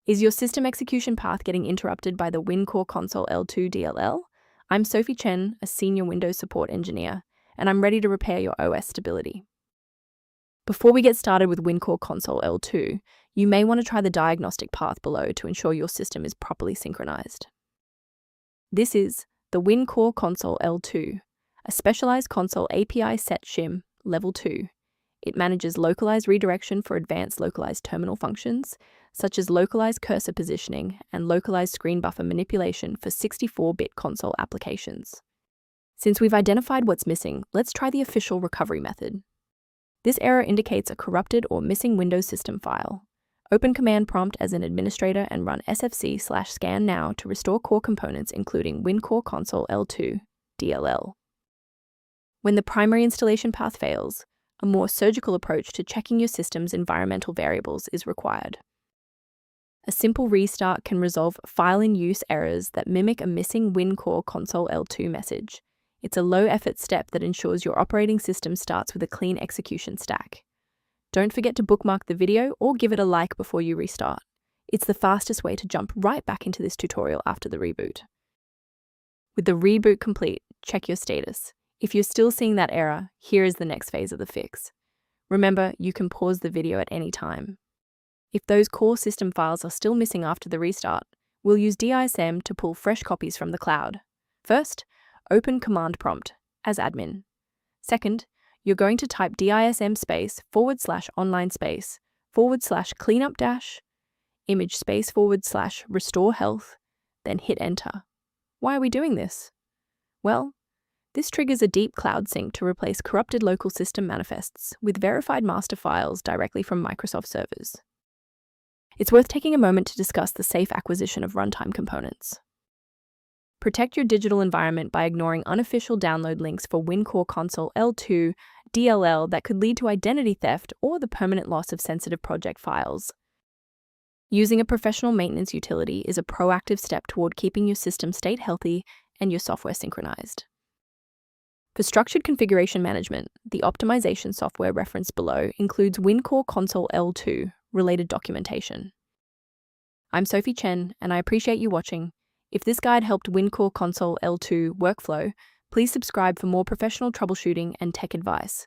Is your system execution path getting interrupted by the WinCore Console L2 DLL? I'm Sophie Chen, a senior Windows support engineer, and I'm ready to repair your OS stability. Before we get started with WinCore Console L2, you may want to try the diagnostic path below to ensure your system is properly synchronized. This is the WinCore Console L2, a specialized console API Set Shim Level 2. It manages localized redirection for advanced localized terminal functions, such as localized cursor positioning and localized screen buffer manipulation for 64-bit console applications. Since we've identified what's missing, let's try the official recovery method. This error indicates a corrupted or missing Windows system file. Open Command Prompt as an administrator and run sfc/scan now to restore core components including WinCore Console L2 DLL. When the primary installation path fails, a more surgical approach to checking your system's environmental variables is required. A simple restart can resolve file-in-use errors that mimic a missing WinCore Console L2 message. It's a low-effort step that ensures your operating system starts with a clean execution stack. Don't forget to bookmark the video or give it a like before you restart. It's the fastest way to jump right back into this tutorial after the reboot. With the reboot complete, check your status. If you're still seeing that error, here is the next phase of the fix. Remember, you can pause the video at any time. If those core system files are still missing after the restart, we'll use DISM to pull fresh copies from the cloud. First, open Command Prompt as admin. Second, you're going to type DISM /online /cleanup image /restore health, then hit enter. Why are we doing this? Well, this triggers a deep cloud sync to replace corrupted local system manifests with verified master files directly from Microsoft servers. It's worth taking a moment to discuss the safe acquisition of runtime components. Protect your digital environment by ignoring unofficial download links for WinCore Console L2 DLL that could lead to identity theft or the permanent loss of sensitive project files. Using a professional maintenance utility is a proactive step toward keeping your system state healthy and your software synchronized. For structured configuration management, the optimization software referenced below includes WinCore Console L2 related documentation. I'm Sophie Chen, and I appreciate you watching. If this guide helped WinCore Console L2 workflow, please subscribe for more professional troubleshooting and tech advice.